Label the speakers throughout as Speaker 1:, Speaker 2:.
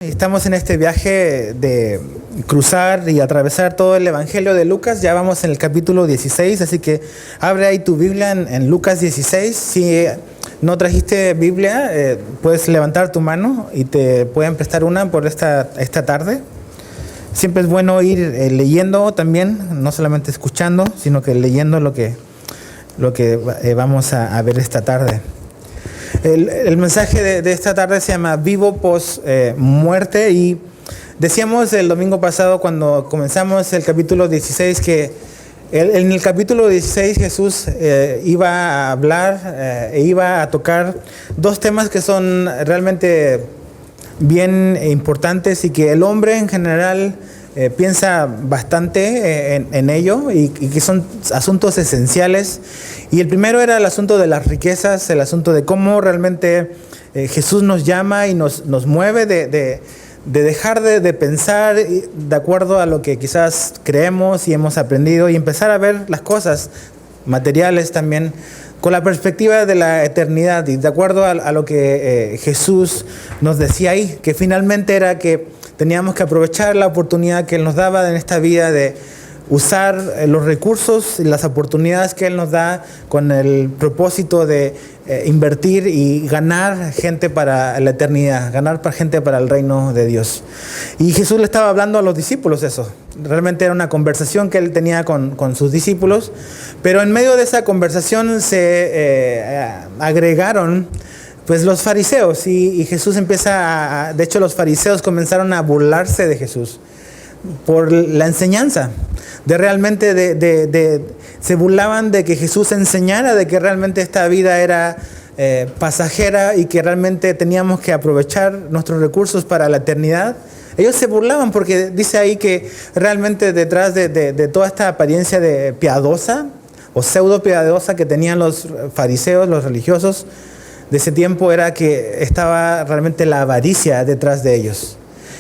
Speaker 1: Estamos en este viaje de cruzar y atravesar todo el Evangelio de Lucas. Ya vamos en el capítulo 16, así que abre ahí tu Biblia en Lucas 16. Si no trajiste Biblia, puedes levantar tu mano y te pueden prestar una por esta tarde. Siempre es bueno ir leyendo también, no solamente escuchando, sino que leyendo lo que vamos a ver esta tarde. El mensaje de esta tarde se llama Vivo Pos Muerte, y decíamos el domingo pasado cuando comenzamos el capítulo 16 que en el capítulo 16 Jesús iba a hablar e iba a tocar dos temas que son realmente bien importantes y que el hombre en general piensa bastante en ello y que son asuntos esenciales. Y el primero era el asunto de las riquezas, el asunto de cómo realmente Jesús nos llama y nos mueve de dejar de pensar de acuerdo a lo que quizás creemos y hemos aprendido y empezar a ver las cosas materiales también con la perspectiva de la eternidad y de acuerdo a lo que Jesús nos decía ahí, que finalmente era que teníamos que aprovechar la oportunidad que Él nos daba en esta vida de usar los recursos y las oportunidades que Él nos da con el propósito de invertir y ganar gente para la eternidad, ganar gente para el reino de Dios. Y Jesús le estaba hablando a los discípulos eso. Realmente era una conversación que Él tenía con sus discípulos, pero en medio de esa conversación se agregaron pues los fariseos y Jesús empieza de hecho los fariseos comenzaron a burlarse de Jesús por la enseñanza, de realmente se burlaban de que Jesús enseñara de que realmente esta vida era pasajera y que realmente teníamos que aprovechar nuestros recursos para la eternidad. Ellos se burlaban porque dice ahí que realmente detrás de toda esta apariencia de piadosa o pseudo piadosa que tenían los fariseos, los religiosos de ese tiempo, era que estaba realmente la avaricia detrás de ellos.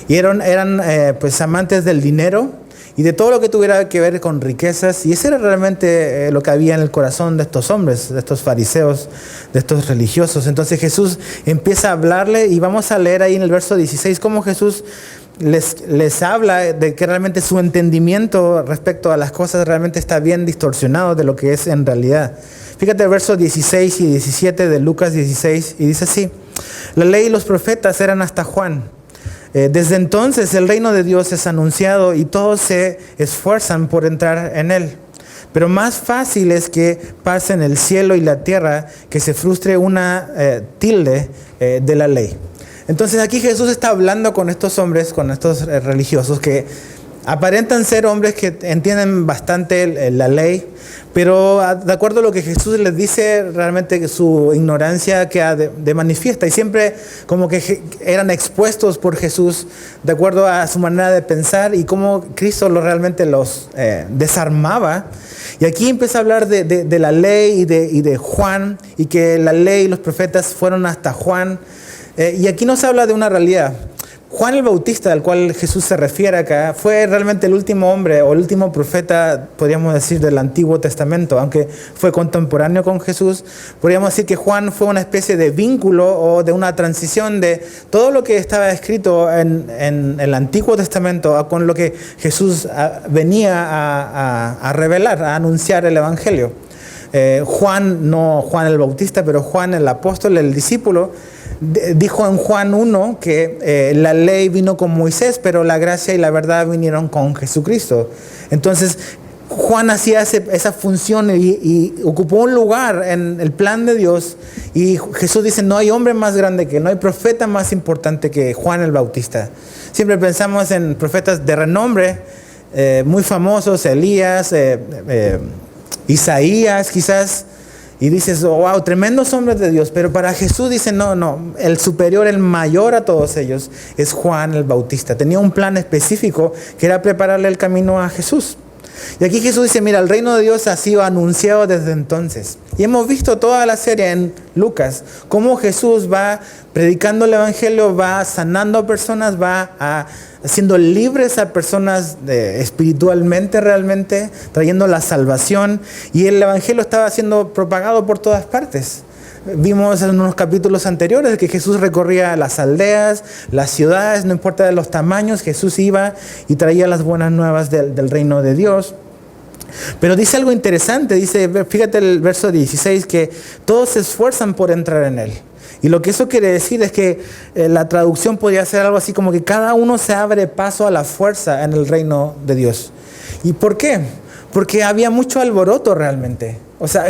Speaker 1: Y eran pues amantes del dinero y de todo lo que tuviera que ver con riquezas. Y eso era realmente lo que había en el corazón de estos hombres, de estos fariseos, de estos religiosos. Entonces Jesús empieza a hablarle y vamos a leer ahí en el verso 16 cómo Jesús les habla de que realmente su entendimiento respecto a las cosas realmente está bien distorsionado de lo que es en realidad. Fíjate el verso 16 y 17 de Lucas 16 y dice así: la ley y los profetas eran hasta Juan. Desde entonces el reino de Dios es anunciado y todos se esfuerzan por entrar en él. Pero más fácil es que pasen el cielo y la tierra que se frustre una tilde de la ley. Entonces aquí Jesús está hablando con estos hombres, con estos religiosos que aparentan ser hombres que entienden bastante la ley, pero de acuerdo a lo que Jesús les dice, realmente su ignorancia queda de manifiesta y siempre como que eran expuestos por Jesús de acuerdo a su manera de pensar y cómo Cristo realmente los desarmaba. Y aquí empieza a hablar de la ley y de Juan, y que la ley y los profetas fueron hasta Juan. Y aquí nos habla de una realidad. Juan el Bautista, al cual Jesús se refiere acá, fue realmente el último hombre o el último profeta, podríamos decir, del Antiguo Testamento. Aunque fue contemporáneo con Jesús, podríamos decir que Juan fue una especie de vínculo o de una transición de todo lo que estaba escrito en el Antiguo Testamento con lo que Jesús venía a revelar, a anunciar el Evangelio. Juan, no Juan el Bautista, pero Juan el apóstol, el discípulo, dijo en Juan 1 que la ley vino con Moisés, pero la gracia y la verdad vinieron con Jesucristo. Entonces Juan hacía esa función y ocupó un lugar en el plan de Dios. Y Jesús dice: no hay hombre más grande que, no hay profeta más importante que Juan el Bautista. Siempre pensamos en profetas de renombre, muy famosos, Elías, Isaías quizás, y dices: oh, wow, tremendos hombres de Dios. Pero para Jesús dice: no, el superior, el mayor a todos ellos es Juan el Bautista. Tenía un plan específico que era prepararle el camino a Jesús. Y aquí Jesús dice: mira, el reino de Dios ha sido anunciado desde entonces. Y hemos visto toda la serie en Lucas, cómo Jesús va predicando el Evangelio, va sanando a personas, va haciendo libres a personas espiritualmente realmente, trayendo la salvación. Y el Evangelio estaba siendo propagado por todas partes. Vimos en unos capítulos anteriores que Jesús recorría las aldeas, las ciudades, no importa de los tamaños, Jesús iba y traía las buenas nuevas del reino de Dios. Pero dice algo interesante, dice, fíjate el verso 16, que todos se esfuerzan por entrar en él. Y lo que eso quiere decir es que la traducción podría ser algo así como que cada uno se abre paso a la fuerza en el reino de Dios. ¿Y por qué? Porque había mucho alboroto realmente. O sea,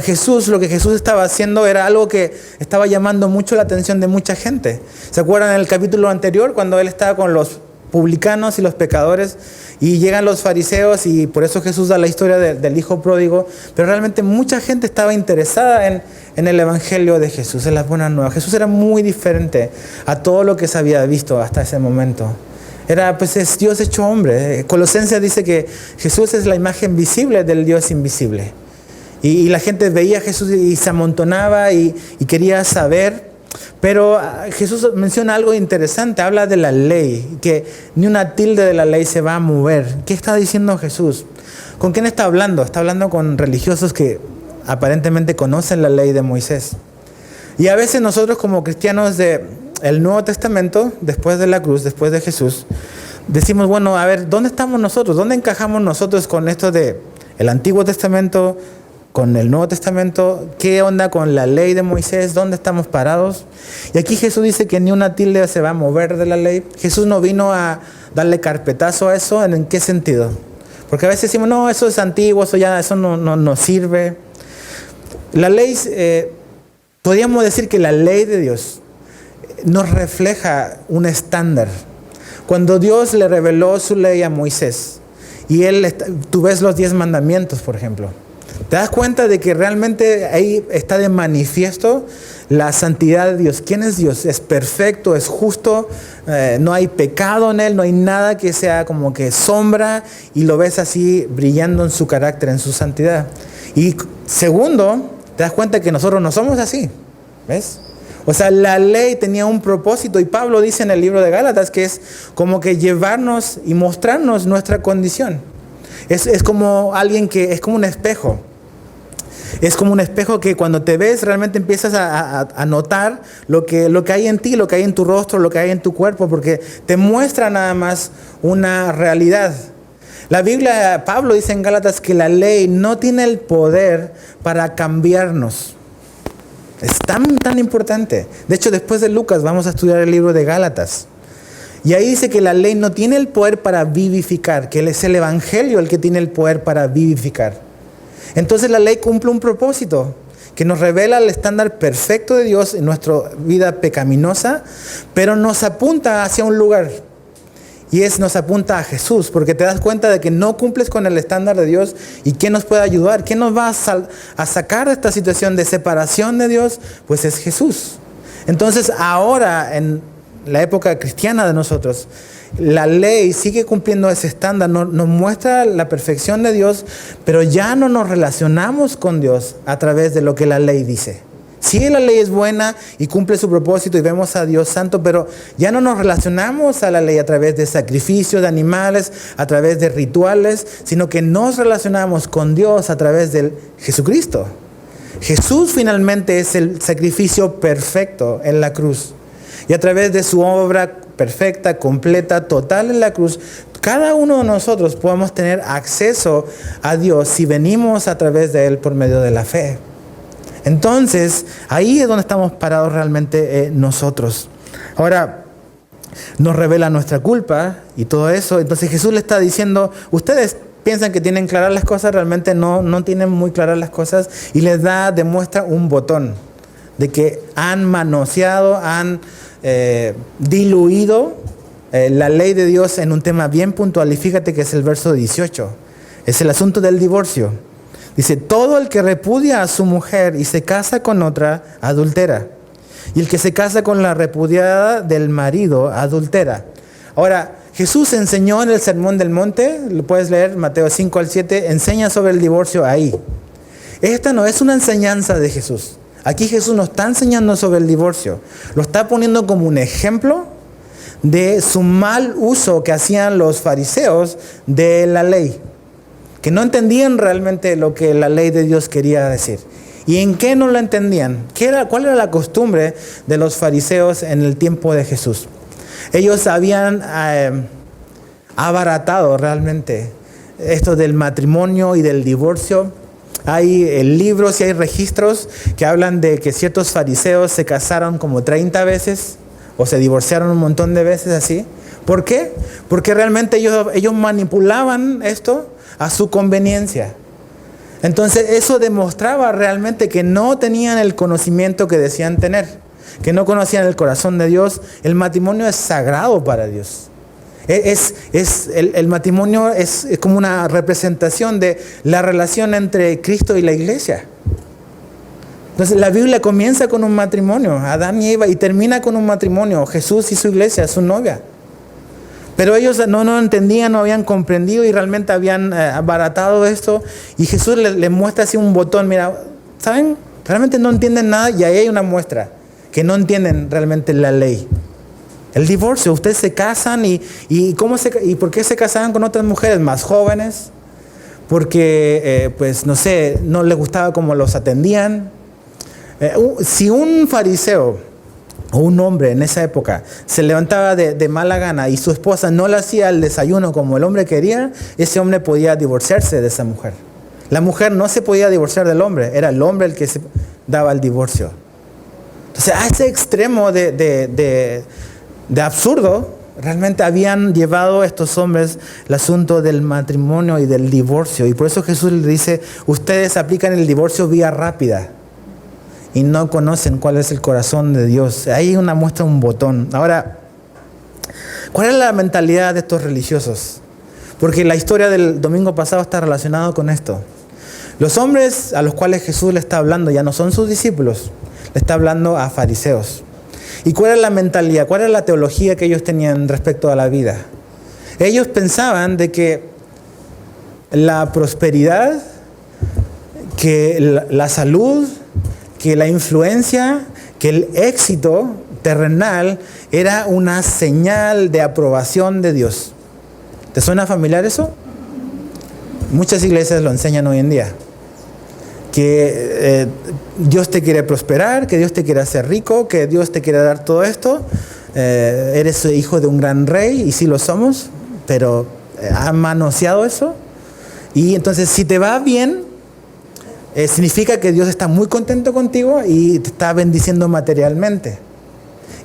Speaker 1: lo que Jesús estaba haciendo era algo que estaba llamando mucho la atención de mucha gente. ¿Se acuerdan en el capítulo anterior cuando él estaba con los publicanos y los pecadores y llegan los fariseos y por eso Jesús da la historia del hijo pródigo? Pero realmente mucha gente estaba interesada en el evangelio de Jesús, en las buenas nuevas. Jesús era muy diferente a todo lo que se había visto hasta ese momento. Es Dios hecho hombre. Colosenses dice que Jesús es la imagen visible del Dios invisible. Y la gente veía a Jesús y se amontonaba y quería saber. Pero Jesús menciona algo interesante, habla de la ley, que ni una tilde de la ley se va a mover. ¿Qué está diciendo Jesús? ¿Con quién está hablando? Está hablando con religiosos que aparentemente conocen la ley de Moisés. Y a veces nosotros como cristianos del Nuevo Testamento, después de la cruz, después de Jesús, decimos, bueno, a ver, ¿dónde estamos nosotros? ¿Dónde encajamos nosotros con esto de el Antiguo Testamento, con el Nuevo Testamento? ¿Qué onda con la ley de Moisés? ¿Dónde estamos parados? Y aquí Jesús dice que ni una tilde se va a mover de la ley. Jesús no vino a darle carpetazo a eso. ¿En qué sentido? Porque a veces decimos, no, eso es antiguo, eso no sirve. La ley, podríamos decir que la ley de Dios nos refleja un estándar. Cuando Dios le reveló su ley a Moisés, y tú ves los 10 mandamientos, por ejemplo, te das cuenta de que realmente ahí está de manifiesto la santidad de Dios. ¿Quién es Dios? Es perfecto, es justo, no hay pecado en él, no hay nada que sea como que sombra, y lo ves así brillando en su carácter, en su santidad. Y segundo, te das cuenta que nosotros no somos así, ¿ves? O sea, la ley tenía un propósito, y Pablo dice en el libro de Gálatas que es como que llevarnos y mostrarnos nuestra condición. Es como alguien que es como un espejo. Es como un espejo que cuando te ves realmente empiezas a notar lo que hay en ti, lo que hay en tu rostro, lo que hay en tu cuerpo, porque te muestra nada más una realidad. La Biblia, Pablo dice en Gálatas que la ley no tiene el poder para cambiarnos. Es tan importante. De hecho, después de Lucas vamos a estudiar el libro de Gálatas. Y ahí dice que la ley no tiene el poder para vivificar, que es el evangelio el que tiene el poder para vivificar. Entonces la ley cumple un propósito, que nos revela el estándar perfecto de Dios en nuestra vida pecaminosa, pero nos apunta hacia un lugar. Y nos apunta a Jesús, porque te das cuenta de que no cumples con el estándar de Dios. ¿Y quién nos puede ayudar? ¿Quién nos va a sacar de esta situación de separación de Dios? Pues es Jesús. Entonces ahora, en la época cristiana de nosotros, la ley sigue cumpliendo ese estándar, nos muestra la perfección de Dios, pero ya no nos relacionamos con Dios a través de lo que la ley dice. Sí, la ley es buena y cumple su propósito y vemos a Dios santo, pero ya no nos relacionamos a la ley a través de sacrificios de animales, a través de rituales, sino que nos relacionamos con Dios a través de Jesucristo. Jesús finalmente es el sacrificio perfecto en la cruz. Y a través de su obra perfecta, completa, total en la cruz, cada uno de nosotros podemos tener acceso a Dios si venimos a través de Él por medio de la fe. Entonces, ahí es donde estamos parados realmente nosotros. Ahora, nos revela nuestra culpa y todo eso. Entonces Jesús le está diciendo, ustedes piensan que tienen claras las cosas, realmente no tienen muy claras las cosas. Y les demuestra un botón de que han manoseado, han diluido la ley de Dios en un tema bien puntual. Y fíjate que es el verso 18. Es el asunto del divorcio. Dice, todo el que repudia a su mujer y se casa con otra, adultera. Y el que se casa con la repudiada del marido, adultera. Ahora, Jesús enseñó en el Sermón del Monte, lo puedes leer, Mateo 5 al 7, enseña sobre el divorcio ahí. Esta no es una enseñanza de Jesús. Aquí Jesús no está enseñando sobre el divorcio. Lo está poniendo como un ejemplo de su mal uso que hacían los fariseos de la ley, que no entendían realmente lo que la ley de Dios quería decir. ¿Y en qué no lo entendían? ¿Cuál era la costumbre de los fariseos en el tiempo de Jesús? Ellos habían abaratado realmente esto del matrimonio y del divorcio. Hay libros y hay registros que hablan de que ciertos fariseos se casaron como 30 veces o se divorciaron un montón de veces así. ¿Por qué? Porque realmente ellos manipulaban esto a su conveniencia. Entonces eso demostraba realmente que no tenían el conocimiento que decían tener, que no conocían el corazón de Dios. El matrimonio es sagrado para Dios. El matrimonio es como una representación de la relación entre Cristo y la iglesia. Entonces la Biblia comienza con un matrimonio, Adán y Eva, y termina con un matrimonio, Jesús y su iglesia, su novia. Pero ellos no entendían, no habían comprendido y realmente habían abaratado esto. Y Jesús les muestra así un botón. Mira, ¿saben? Realmente no entienden nada y ahí hay una muestra que no entienden realmente la ley. El divorcio, ustedes se casan y ¿por qué se casaban con otras mujeres más jóvenes? Porque, pues no sé, no les gustaba cómo los atendían. Si un fariseo o un hombre en esa época se levantaba de mala gana y su esposa no le hacía el desayuno como el hombre quería, ese hombre podía divorciarse de esa mujer. La mujer no se podía divorciar del hombre, era el hombre el que se daba el divorcio. Entonces, a ese extremo de absurdo, realmente habían llevado estos hombres el asunto del matrimonio y del divorcio. Y por eso Jesús les dice, ustedes aplican el divorcio vía rápida y no conocen cuál es el corazón de Dios. Ahí una muestra un botón. Ahora, ¿cuál es la mentalidad de estos religiosos? Porque la historia del domingo pasado está relacionada con esto. Los hombres a los cuales Jesús le está hablando ya no son sus discípulos, le está hablando a fariseos. ¿Y cuál es la mentalidad? ¿Cuál es la teología que ellos tenían respecto a la vida? Ellos pensaban de que la prosperidad, que la salud, que la influencia, que el éxito terrenal era una señal de aprobación de Dios. ¿Te suena familiar eso? Muchas iglesias lo enseñan hoy en día. Que Dios te quiere prosperar, que Dios te quiere hacer rico, que Dios te quiere dar todo esto. Eres hijo de un gran rey, y sí lo somos, pero ¿han manoseado eso? Y entonces si te va bien, significa que Dios está muy contento contigo y te está bendiciendo materialmente.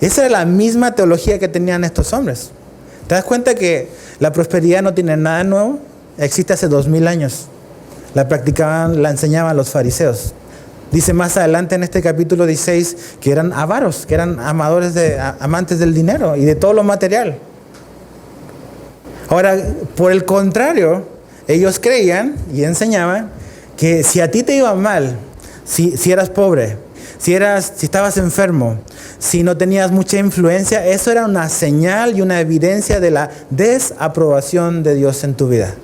Speaker 1: Esa era la misma teología que tenían estos hombres. ¿Te das cuenta que la prosperidad no tiene nada nuevo? Existe hace 2000 años. La practicaban, la enseñaban los fariseos. Dice más adelante en este capítulo 16 que eran avaros, que eran amantes del dinero y de todo lo material. Ahora, por el contrario, ellos creían y enseñaban que si a ti te iba mal, si eras pobre, si estabas enfermo, si no tenías mucha influencia, eso era una señal y una evidencia de la desaprobación de Dios en tu vida.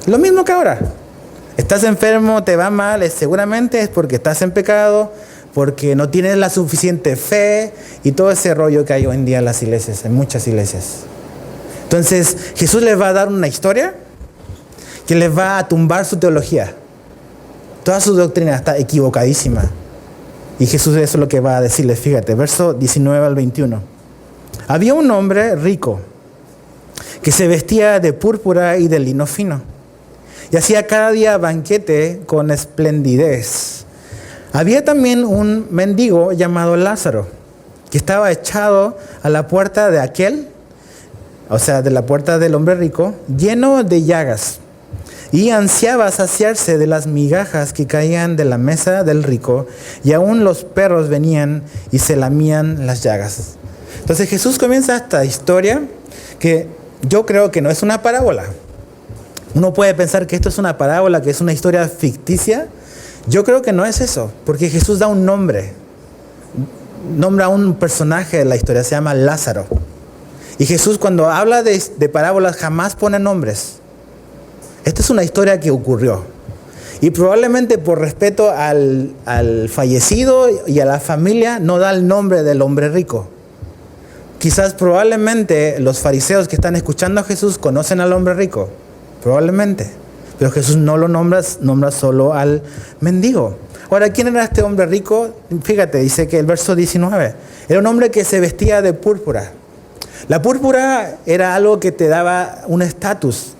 Speaker 1: Lo mismo que ahora. Estás enfermo, te va mal, seguramente es porque estás en pecado, porque no tienes la suficiente fe y todo ese rollo que hay hoy en día en las iglesias, en muchas iglesias. Entonces, Jesús les va a dar una historia que les va a tumbar su teología. Toda su doctrina está equivocadísima. Y Jesús eso es lo que va a decirles. Fíjate, verso 19 al 21. Había un hombre rico que se vestía de púrpura y de lino fino y hacía cada día banquete con esplendidez. Había también un mendigo llamado Lázaro que estaba echado a la puerta de aquel, o sea, de la puerta del hombre rico, lleno de llagas, y ansiaba saciarse de las migajas que caían de la mesa del rico, y aún los perros venían y se lamían las llagas. Entonces Jesús comienza esta historia que yo creo que no es una parábola. Uno puede pensar que esto es una parábola, que es una historia ficticia. Yo creo que no es eso, porque Jesús da un nombre. Nombra a un personaje de la historia, se llama Lázaro. Y Jesús cuando habla de parábolas jamás pone nombres. Esta es una historia que ocurrió. Y probablemente por respeto al fallecido y a la familia no da el nombre del hombre rico. Quizás probablemente los fariseos que están escuchando a Jesús conocen al hombre rico. Probablemente. Pero Jesús no lo nombra solo al mendigo. Ahora, ¿quién era este hombre rico? Fíjate, dice que el verso 19, era un hombre que se vestía de púrpura. La púrpura era algo que te daba un estatus.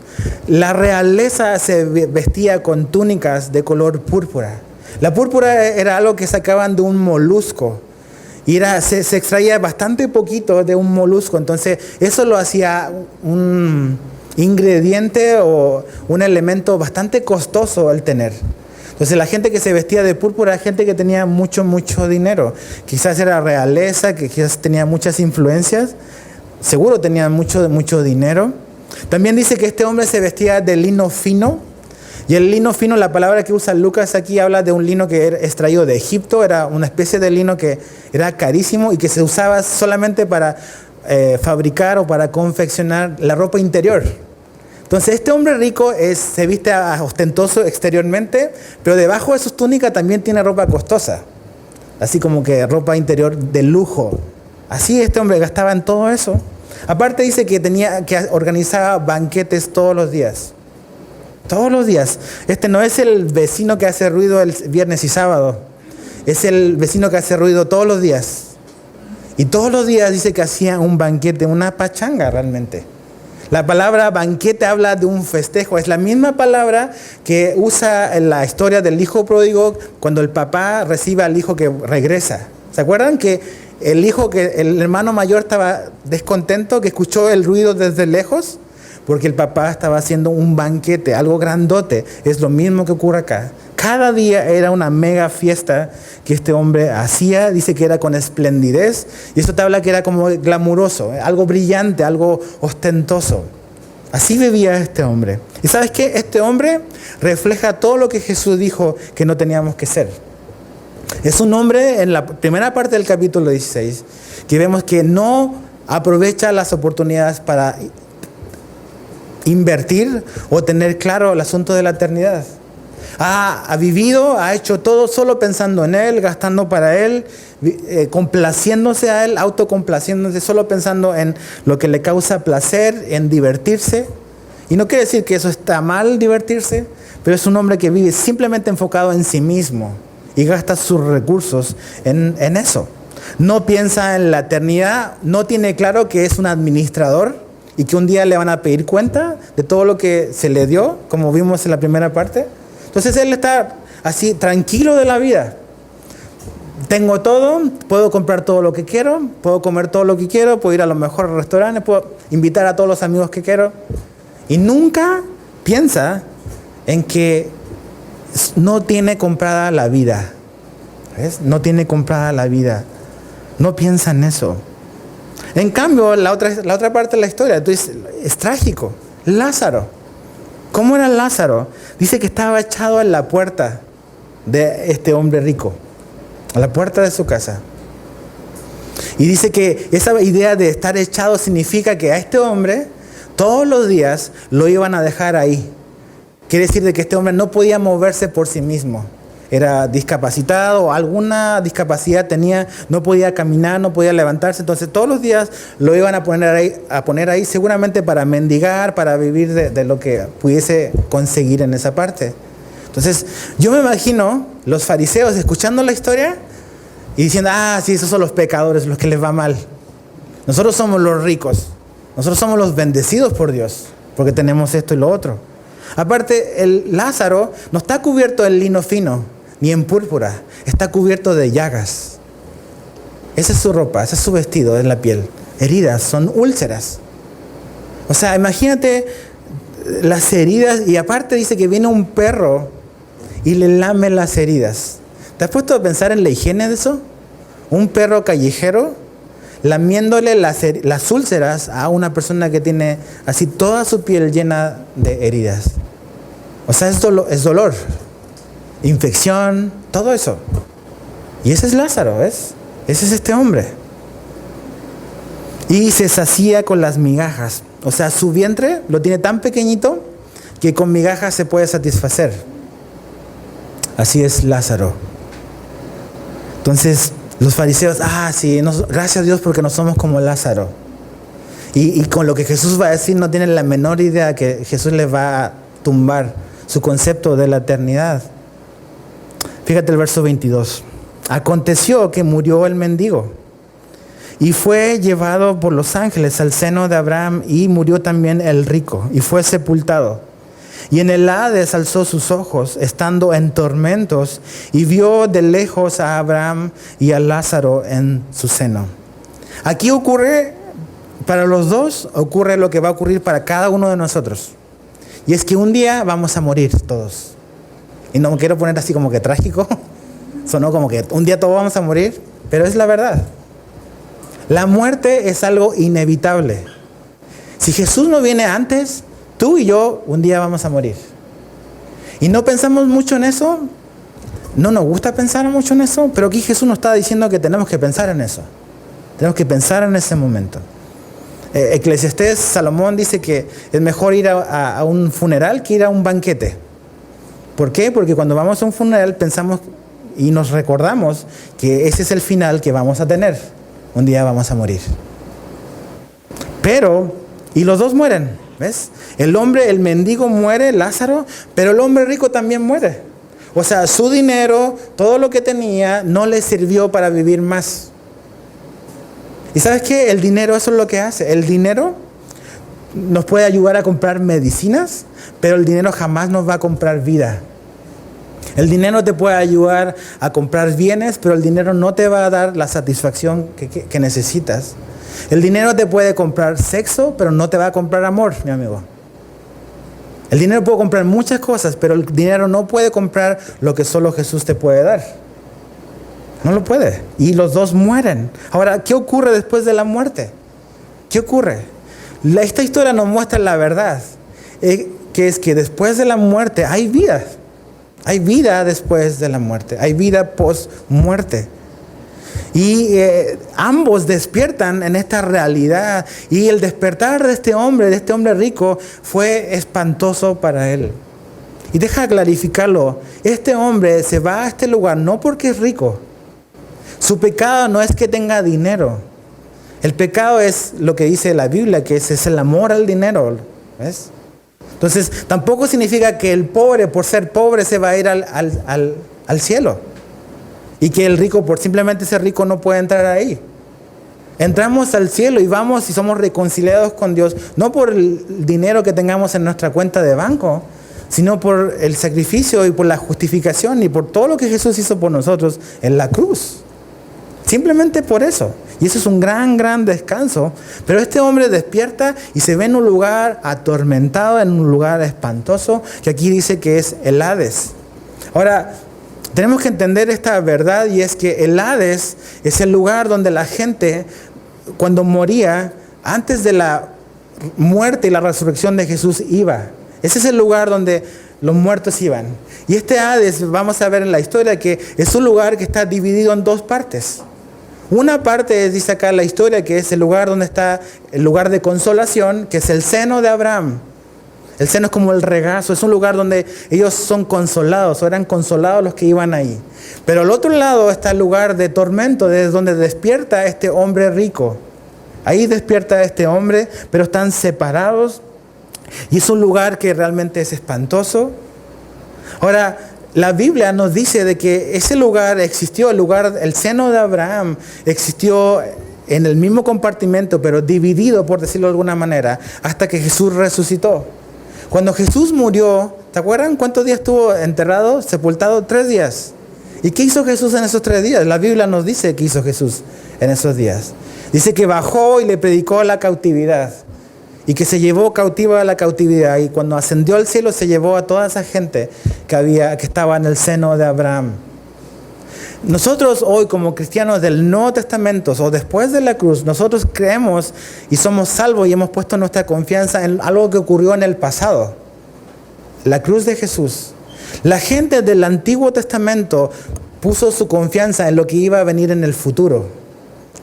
Speaker 1: La realeza se vestía con túnicas de color púrpura. La púrpura era algo que sacaban de un molusco. Y se extraía bastante poquito de un molusco. Entonces, eso lo hacía un ingrediente o un elemento bastante costoso al tener. Entonces, la gente que se vestía de púrpura era gente que tenía mucho dinero. Quizás era realeza, que quizás tenía muchas influencias. Seguro tenía mucho dinero. También dice que este hombre se vestía de lino fino. Y el lino fino, la palabra que usa Lucas aquí habla de un lino que era extraído de Egipto. Era una especie de lino que era carísimo y que se usaba solamente para fabricar o para confeccionar la ropa interior. Entonces este hombre rico se viste ostentoso exteriormente, pero debajo de sus túnicas también tiene ropa costosa. Así como que ropa interior de lujo. Así este hombre gastaba en todo eso. Aparte dice que organizaba banquetes todos los días. Todos los días. Este no es el vecino que hace ruido el viernes y sábado. Es el vecino que hace ruido todos los días. Y todos los días dice que hacía un banquete, una pachanga realmente. La palabra banquete habla de un festejo. Es la misma palabra que usa en la historia del hijo pródigo cuando el papá recibe al hijo que regresa. ¿Se acuerdan que el hermano mayor estaba descontento, que escuchó el ruido desde lejos? Porque el papá estaba haciendo un banquete, algo grandote. Es lo mismo que ocurre acá. Cada día era una mega fiesta que este hombre hacía. Dice que era con esplendidez. Y esto te habla que era como glamuroso, algo brillante, algo ostentoso. Así vivía este hombre. ¿Y sabes qué? Este hombre refleja todo lo que Jesús dijo que no teníamos que ser. Es un hombre, en la primera parte del capítulo 16, que vemos que no aprovecha las oportunidades para invertir o tener claro el asunto de la eternidad. Ha vivido, ha hecho todo solo pensando en Él, gastando para Él, complaciéndose a Él, autocomplaciéndose, solo pensando en lo que le causa placer, en divertirse. Y no quiere decir que eso está mal, divertirse, pero es un hombre que vive simplemente enfocado en sí mismo y gasta sus recursos en eso. No piensa en la eternidad, no tiene claro que es un administrador y que un día le van a pedir cuenta de todo lo que se le dio, como vimos en la primera parte. Entonces él está así tranquilo de la vida. Tengo todo, puedo comprar todo lo que quiero, puedo comer todo lo que quiero, puedo ir a los mejores restaurantes, puedo invitar a todos los amigos que quiero. Y nunca piensa en que no tiene comprada la vida. ¿Ves? No tiene comprada la vida. No piensa en eso. En cambio, la otra parte de la historia, entonces, es trágico. Lázaro. ¿Cómo era Lázaro? Dice que estaba echado en la puerta de este hombre rico, a la puerta de su casa. Y dice que esa idea de estar echado significa que a este hombre todos los días lo iban a dejar ahí. Quiere decir de que este hombre no podía moverse por sí mismo. Era discapacitado o alguna discapacidad tenía, no podía caminar, no podía levantarse. Entonces todos los días lo iban a poner ahí seguramente para mendigar, para vivir de lo que pudiese conseguir en esa parte. Entonces yo me imagino los fariseos escuchando la historia y diciendo, sí, esos son los pecadores, los que les va mal. Nosotros somos los ricos, nosotros somos los bendecidos por Dios, porque tenemos esto y lo otro. Aparte, el Lázaro no está cubierto en lino fino, ni en púrpura, está cubierto de llagas. Esa es su ropa, ese es su vestido en la piel. Heridas, son úlceras. O sea, imagínate las heridas, y aparte dice que viene un perro y le lame las heridas. ¿Te has puesto a pensar en la higiene de eso? Un perro callejero lamiéndole las úlceras a una persona que tiene así toda su piel llena de heridas. O sea, es dolor, infección, todo eso. Y ese es Lázaro, ¿ves? Ese es este hombre. Y se sacía con las migajas. O sea, su vientre lo tiene tan pequeñito que con migajas se puede satisfacer. Así es Lázaro. Entonces, los fariseos, sí, gracias a Dios porque no somos como Lázaro. Y con lo que Jesús va a decir no tienen la menor idea que Jesús les va a tumbar su concepto de la eternidad. Fíjate el verso 22. Aconteció que murió el mendigo y fue llevado por los ángeles al seno de Abraham, y murió también el rico y fue sepultado. Y en el Hades alzó sus ojos, estando en tormentos, y vio de lejos a Abraham y a Lázaro en su seno. Aquí ocurre, para los dos, ocurre lo que va a ocurrir para cada uno de nosotros. Y es que un día vamos a morir todos. Y no me quiero poner así como que trágico. Sonó como que un día todos vamos a morir, pero es la verdad. La muerte es algo inevitable. Si Jesús no viene antes, tú y yo un día vamos a morir. Y no pensamos mucho en eso. No nos gusta pensar mucho en eso, pero aquí Jesús nos está diciendo que tenemos que pensar en eso. Tenemos que pensar en ese momento. Eclesiastés, Salomón dice que es mejor ir a un funeral que ir a un banquete. ¿Por qué? Porque cuando vamos a un funeral pensamos y nos recordamos que ese es el final que vamos a tener. Un día vamos a morir. Pero, y los dos mueren, ¿ves? El hombre, el mendigo muere, Lázaro, pero el hombre rico también muere. O sea, su dinero, todo lo que tenía, no le sirvió para vivir más. ¿Y sabes qué? El dinero, eso es lo que hace. El dinero nos puede ayudar a comprar medicinas, pero el dinero jamás nos va a comprar vida. El dinero te puede ayudar a comprar bienes, pero el dinero no te va a dar la satisfacción que necesitas. El dinero te puede comprar sexo, pero no te va a comprar amor, mi amigo. El dinero puede comprar muchas cosas, pero el dinero no puede comprar lo que solo Jesús te puede dar. No lo puede. Y los dos mueren. Ahora, ¿qué ocurre después de la muerte? ¿Qué ocurre? Esta historia nos muestra la verdad, que es que después de la muerte hay vida. Hay vida después de la muerte. Hay vida post-muerte. Y ambos despiertan en esta realidad. Y el despertar de este hombre rico, fue espantoso para él. Y deja clarificarlo. Este hombre se va a este lugar no porque es rico. Su pecado no es que tenga dinero. El pecado es lo que dice la Biblia, que es el amor al dinero. ¿Ves? Entonces, tampoco significa que el pobre, por ser pobre, se va a ir al cielo. Y que el rico, por simplemente ser rico, no puede entrar ahí. Entramos al cielo y vamos y somos reconciliados con Dios, no por el dinero que tengamos en nuestra cuenta de banco, sino por el sacrificio y por la justificación y por todo lo que Jesús hizo por nosotros en la cruz. Simplemente por eso. Y eso es un gran descanso. Pero este hombre despierta y se ve en un lugar atormentado, en un lugar espantoso, que aquí dice que es el Hades. Ahora, tenemos que entender esta verdad, y es que el Hades es el lugar donde la gente, cuando moría, antes de la muerte y la resurrección de Jesús, iba. Ese es el lugar donde los muertos iban. Y este Hades, vamos a ver en la historia, que es un lugar que está dividido en dos partes. Una parte, dice acá la historia, que es el lugar donde está el lugar de consolación, que es el seno de Abraham. El seno es como el regazo, es un lugar donde ellos son consolados, o eran consolados los que iban ahí. Pero al otro lado está el lugar de tormento, desde donde despierta este hombre rico. Ahí despierta este hombre, pero están separados. Y es un lugar que realmente es espantoso. Ahora, la Biblia nos dice de que ese lugar existió, el seno de Abraham existió en el mismo compartimento, pero dividido, por decirlo de alguna manera, hasta que Jesús resucitó. Cuando Jesús murió, ¿te acuerdan cuántos días estuvo enterrado, sepultado? 3 días. ¿Y qué hizo Jesús en esos 3 días? La Biblia nos dice qué hizo Jesús en esos días. Dice que bajó y le predicó a la cautividad. Y que se llevó cautiva a la cautividad. Y cuando ascendió al cielo se llevó a toda esa gente que estaba en el seno de Abraham. Nosotros hoy, como cristianos del Nuevo Testamento o después de la cruz, nosotros creemos y somos salvos y hemos puesto nuestra confianza en algo que ocurrió en el pasado. La cruz de Jesús. La gente del Antiguo Testamento puso su confianza en lo que iba a venir en el futuro.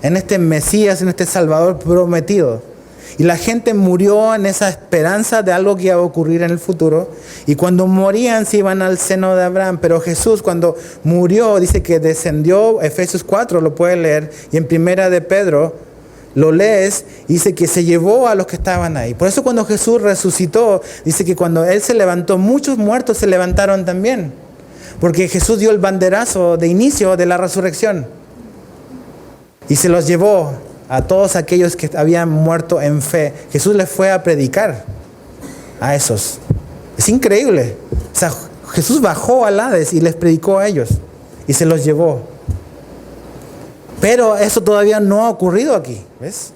Speaker 1: En este Mesías, en este Salvador prometido. Y la gente murió en esa esperanza de algo que iba a ocurrir en el futuro. Y cuando morían se iban al seno de Abraham. Pero Jesús, cuando murió, dice que descendió, Efesios 4 lo puedes leer, y en Primera de Pedro lo lees, y dice que se llevó a los que estaban ahí. Por eso cuando Jesús resucitó, dice que cuando Él se levantó, muchos muertos se levantaron también. Porque Jesús dio el banderazo de inicio de la resurrección. Y se los llevó a todos aquellos que habían muerto en fe. Jesús les fue a predicar a esos. Es increíble. O sea, Jesús bajó al Hades y les predicó a ellos. Y se los llevó. Pero eso todavía no ha ocurrido aquí. ¿Ves?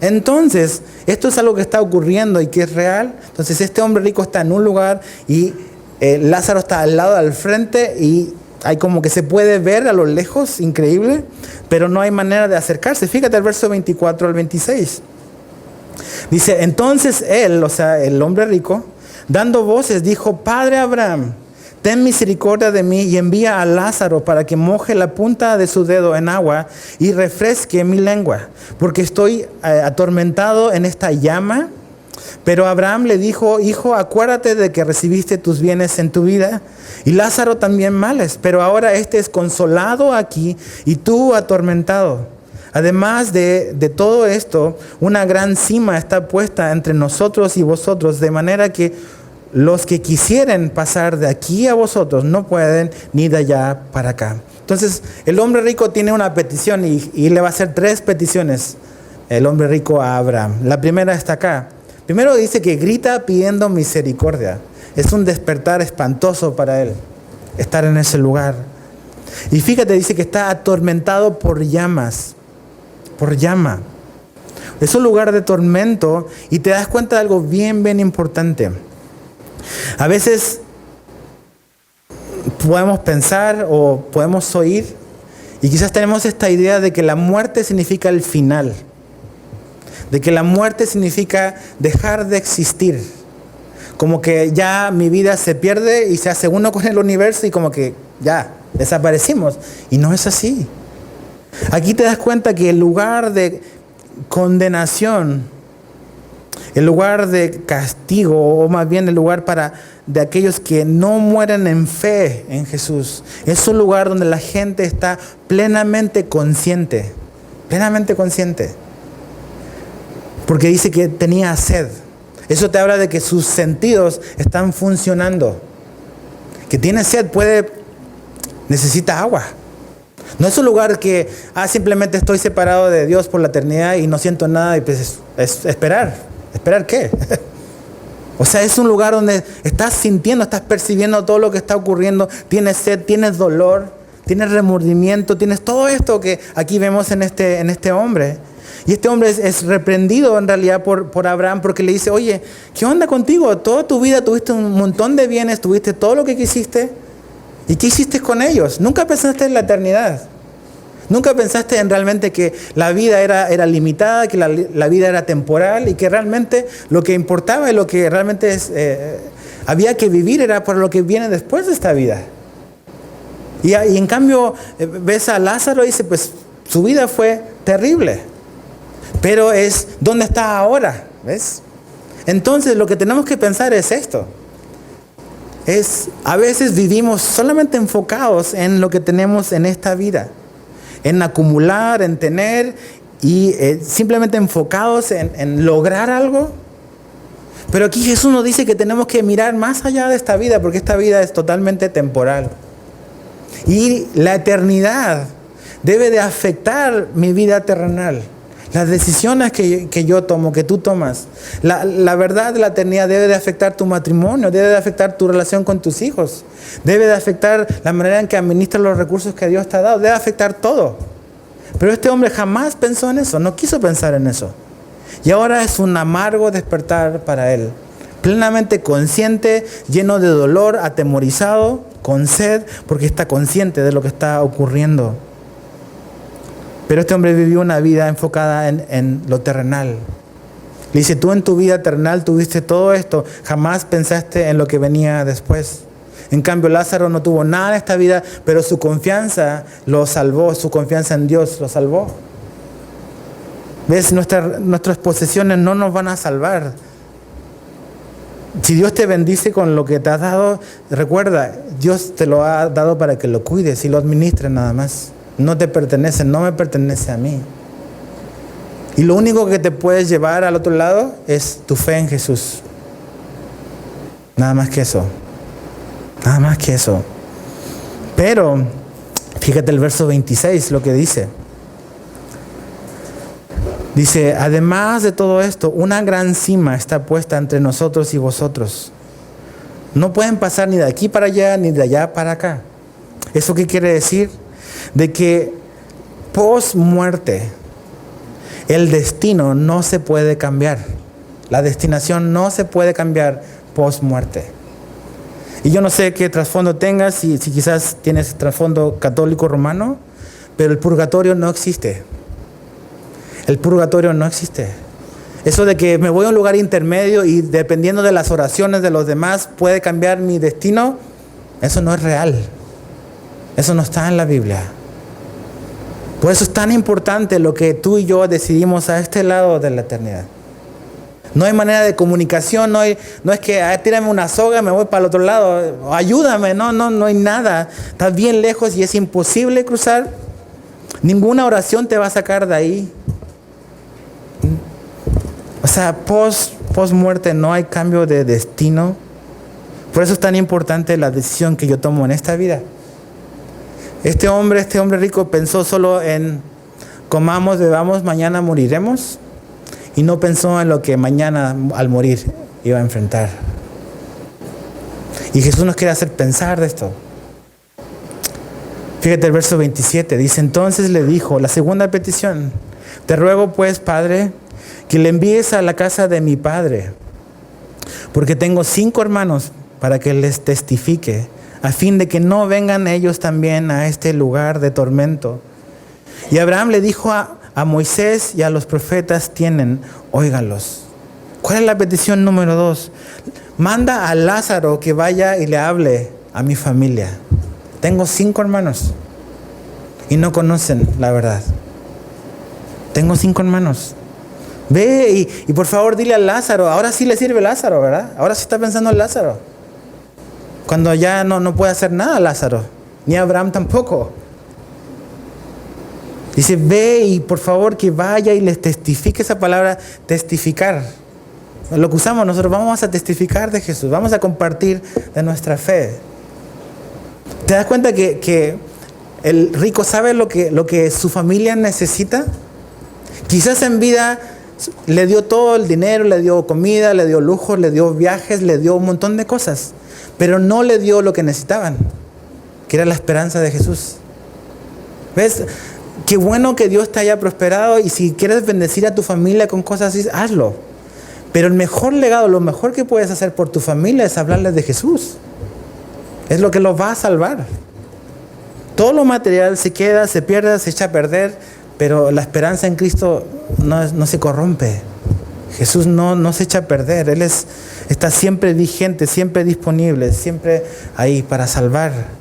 Speaker 1: Entonces, esto es algo que está ocurriendo y que es real. Entonces, este hombre rico está en un lugar y Lázaro está al lado, al frente, y hay como que se puede ver a lo lejos, increíble, pero no hay manera de acercarse. Fíjate el verso 24 al 26. Dice, entonces él, o sea, el hombre rico, dando voces, dijo, Padre Abraham, ten misericordia de mí y envía a Lázaro para que moje la punta de su dedo en agua y refresque mi lengua, porque estoy atormentado en esta llama. Pero Abraham le dijo, hijo, acuérdate de que recibiste tus bienes en tu vida y Lázaro también males, pero ahora este es consolado aquí y tú atormentado. Además de todo esto, una gran cima está puesta entre nosotros y vosotros, de manera que los que quisieren pasar de aquí a vosotros no pueden, ni de allá para acá. Entonces, el hombre rico tiene una petición y le va a hacer 3 peticiones, el hombre rico a Abraham. La primera está acá. Primero dice que grita pidiendo misericordia. Es un despertar espantoso para él, estar en ese lugar. Y fíjate, dice que está atormentado por llamas, por llama. Es un lugar de tormento y te das cuenta de algo bien, bien importante. A veces podemos pensar o podemos oír y quizás tenemos esta idea de que la muerte significa el final, de que la muerte significa dejar de existir, como que ya mi vida se pierde y se hace uno con el universo y como que ya desaparecimos. Y no es así. Aquí te das cuenta que el lugar de condenación, el lugar de castigo, o más bien el lugar de aquellos que no mueren en fe en Jesús, es un lugar donde la gente está plenamente consciente, porque dice que tenía sed. Eso te habla de que sus sentidos están funcionando, que tiene sed, necesita agua. No es un lugar que simplemente estoy separado de Dios por la eternidad y no siento nada y pues es esperar. ¿Esperar qué? O sea, es un lugar donde estás sintiendo, estás percibiendo todo lo que está ocurriendo. Tienes sed, tienes dolor, tienes remordimiento, tienes todo esto que aquí vemos en este hombre. Y este hombre es reprendido en realidad por Abraham porque le dice, oye, ¿qué onda contigo? Toda tu vida tuviste un montón de bienes, tuviste todo lo que quisiste. ¿Y qué hiciste con ellos? Nunca pensaste en la eternidad. Nunca pensaste en realmente que la vida era limitada, que la vida era temporal y que realmente lo que importaba y lo que realmente había que vivir era por lo que viene después de esta vida. Y en cambio ves a Lázaro y dice, pues su vida fue terrible, pero es ¿dónde está ahora? ¿Ves? Entonces lo que tenemos que pensar es esto. A veces vivimos solamente enfocados en lo que tenemos en esta vida, en acumular, en tener y simplemente enfocados en lograr algo. Pero aquí Jesús nos dice que tenemos que mirar más allá de esta vida, porque esta vida es totalmente temporal. Y la eternidad debe de afectar mi vida terrenal. Las decisiones que yo tomo, que tú tomas. La verdad de la eternidad debe de afectar tu matrimonio, debe de afectar tu relación con tus hijos, debe de afectar la manera en que administras los recursos que Dios te ha dado, debe afectar todo. Pero este hombre jamás pensó en eso, no quiso pensar en eso. Y ahora es un amargo despertar para él. Plenamente consciente, lleno de dolor, atemorizado, con sed, porque está consciente de lo que está ocurriendo. Pero este hombre vivió una vida enfocada en lo terrenal. Le dice, tú en tu vida terrenal tuviste todo esto, jamás pensaste en lo que venía después. En cambio, Lázaro no tuvo nada en esta vida, pero su confianza lo salvó, su confianza en Dios lo salvó. ¿Ves? Nuestras posesiones no nos van a salvar. Si Dios te bendice con lo que te ha dado, recuerda, Dios te lo ha dado para que lo cuides y lo administres nada más. No te pertenece, no me pertenece a mí. Y lo único que te puedes llevar al otro lado es tu fe en Jesús. Nada más que eso. Nada más que eso. Pero, fíjate el verso 26, lo que dice. Dice, además de todo esto, una gran cima está puesta entre nosotros y vosotros. No pueden pasar ni de aquí para allá, ni de allá para acá. ¿Eso qué quiere decir? De que post muerte, el destino no se puede cambiar. La destinación no se puede cambiar post muerte. Y yo no sé qué trasfondo tengas, si quizás tienes trasfondo católico romano, pero el purgatorio no existe. El purgatorio no existe. Eso de que me voy a un lugar intermedio y dependiendo de las oraciones de los demás puede cambiar mi destino, eso no es real. Eso no está en la Biblia. Por eso es tan importante lo que tú y yo decidimos a este lado de la eternidad. No hay manera de comunicación, no es que tírame una soga, me voy para el otro lado, ayúdame, no hay nada. Estás bien lejos y es imposible cruzar. Ninguna oración te va a sacar de ahí. O sea, post muerte no hay cambio de destino. Por eso es tan importante la decisión que yo tomo en esta vida. Este hombre rico pensó solo en comamos, bebamos, mañana moriremos. Y no pensó en lo que mañana al morir iba a enfrentar. Y Jesús nos quiere hacer pensar de esto. Fíjate el verso 27. Dice, entonces le dijo, la segunda petición. Te ruego pues, Padre, que le envíes a la casa de mi padre. Porque tengo 5 hermanos para que les testifique, a fin de que no vengan ellos también a este lugar de tormento. Y Abraham le dijo a Moisés y a los profetas tienen, óiganlos. ¿Cuál es la petición número 2? Manda a Lázaro que vaya y le hable a mi familia. Tengo 5 hermanos y no conocen la verdad. Tengo 5 hermanos. Ve y por favor dile a Lázaro. Ahora sí le sirve Lázaro, ¿verdad? Ahora sí está pensando en Lázaro. Cuando ya no puede hacer nada Lázaro, ni Abraham tampoco. Dice, ve y por favor que vaya y les testifique. Esa palabra, testificar. Lo que usamos nosotros, vamos a testificar de Jesús, vamos a compartir de nuestra fe. ¿Te das cuenta que el rico sabe lo que su familia necesita? Quizás en vida le dio todo el dinero, le dio comida, le dio lujos, le dio viajes, le dio un montón de cosas, pero no le dio lo que necesitaban, que era la esperanza de Jesús. ¿Ves? Qué bueno que Dios te haya prosperado y si quieres bendecir a tu familia con cosas así, hazlo. Pero el mejor legado, lo mejor que puedes hacer por tu familia es hablarles de Jesús. Es lo que los va a salvar. Todo lo material se queda, se pierde, se echa a perder, pero la esperanza en Cristo no se corrompe. Jesús no se echa a perder. Él está siempre vigente, siempre disponible, siempre ahí para salvar.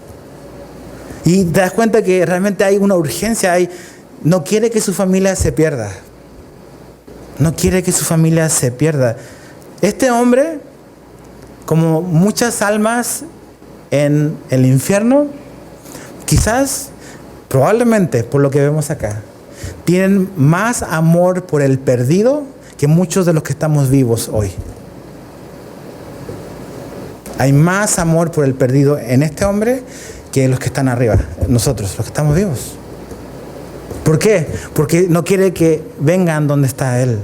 Speaker 1: Y te das cuenta que realmente hay una urgencia, no quiere que su familia se pierda. No quiere que su familia se pierda. Este hombre, como muchas almas en el infierno, quizás, probablemente, por lo que vemos acá, tienen más amor por el perdido que muchos de los que estamos vivos hoy. Hay más amor por el perdido en este hombre que los que están arriba, nosotros, los que estamos vivos. ¿Por qué? Porque no quiere que vengan donde está Él.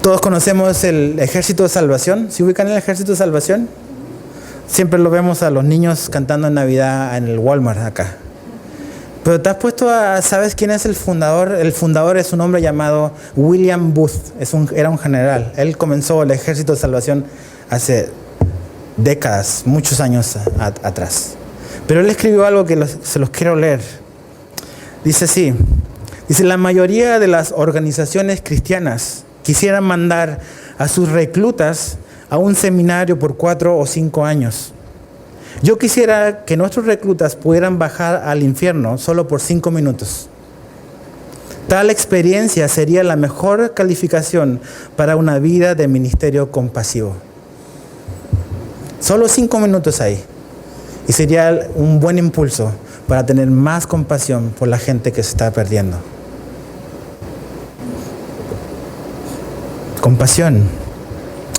Speaker 1: Todos conocemos el Ejército de Salvación. ¿Se ubican en el Ejército de Salvación? Siempre lo vemos a los niños cantando en Navidad en el Walmart acá. Pero te has puesto ¿sabes quién es el fundador? El fundador es un hombre llamado William Booth. Era un general. Él comenzó el Ejército de Salvación hace décadas, muchos años atrás. Pero él escribió algo que se los quiero leer. Dice así. Dice, la mayoría de las organizaciones cristianas quisieran mandar a sus reclutas a un seminario por 4 o 5 años. Yo quisiera que nuestros reclutas pudieran bajar al infierno solo por 5 minutos. Tal experiencia sería la mejor calificación para una vida de ministerio compasivo. Solo 5 minutos ahí. Y sería un buen impulso para tener más compasión por la gente que se está perdiendo. Compasión.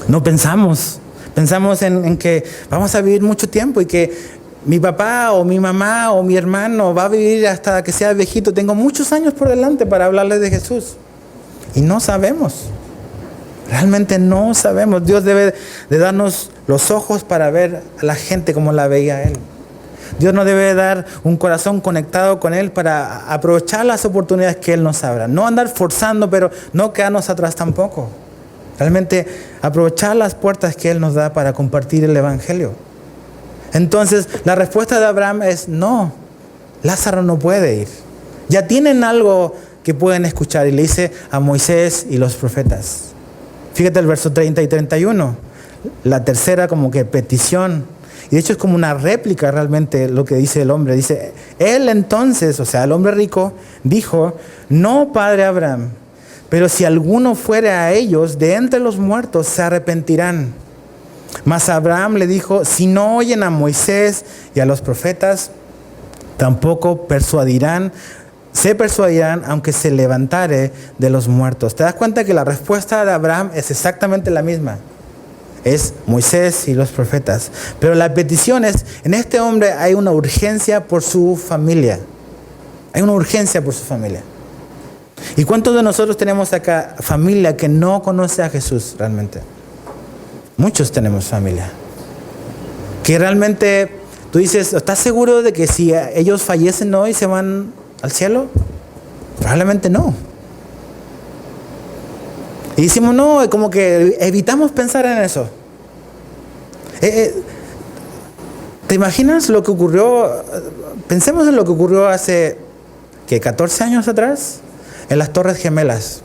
Speaker 1: No pensamos Pensamos en que vamos a vivir mucho tiempo y que mi papá o mi mamá o mi hermano va a vivir hasta que sea viejito. Tengo muchos años por delante para hablarles de Jesús. Y no sabemos. Realmente no sabemos. Dios debe de darnos los ojos para ver a la gente como la veía Él. Dios nos debe dar un corazón conectado con Él para aprovechar las oportunidades que Él nos abra. No andar forzando, pero no quedarnos atrás tampoco. Realmente aprovechar las puertas que Él nos da para compartir el Evangelio. Entonces, la respuesta de Abraham es no. Lázaro no puede ir. Ya tienen algo que pueden escuchar. Y le dice a Moisés y los profetas. Fíjate el verso 30 y 31. La tercera como que petición. Y de hecho es como una réplica realmente lo que dice el hombre. Dice, él entonces, o sea, el hombre rico, dijo, no, padre Abraham, pero si alguno fuere a ellos de entre los muertos, se arrepentirán. Mas Abraham le dijo, si no oyen a Moisés y a los profetas, tampoco se persuadirán aunque se levantare de los muertos. ¿Te das cuenta que la respuesta de Abraham es exactamente la misma? Es Moisés y los profetas. Pero la petición es, en este hombre hay una urgencia por su familia. Hay una urgencia por su familia. ¿Y cuántos de nosotros tenemos acá familia que no conoce a Jesús realmente? Muchos tenemos familia. Que realmente tú dices, ¿estás seguro de que si ellos fallecen hoy se van al cielo? Probablemente no. Y decimos, no, como que evitamos pensar en eso. ¿Te imaginas lo que ocurrió? Pensemos en lo que ocurrió hace, ¿qué? 14 años atrás, en las Torres Gemelas.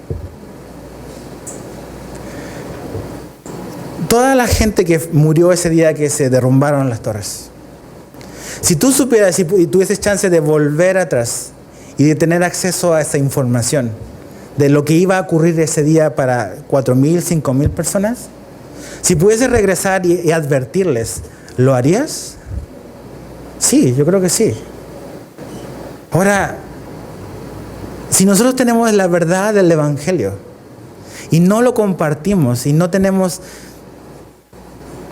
Speaker 1: Toda la gente que murió ese día que se derrumbaron las torres. Si tú supieras y tuvieses chance de volver atrás y de tener acceso a esa información, de lo que iba a ocurrir ese día para 4,000, 5,000 personas, si pudieses regresar y advertirles, ¿lo harías? Sí, yo creo que sí. Ahora, si nosotros tenemos la verdad del Evangelio y no lo compartimos y no tenemos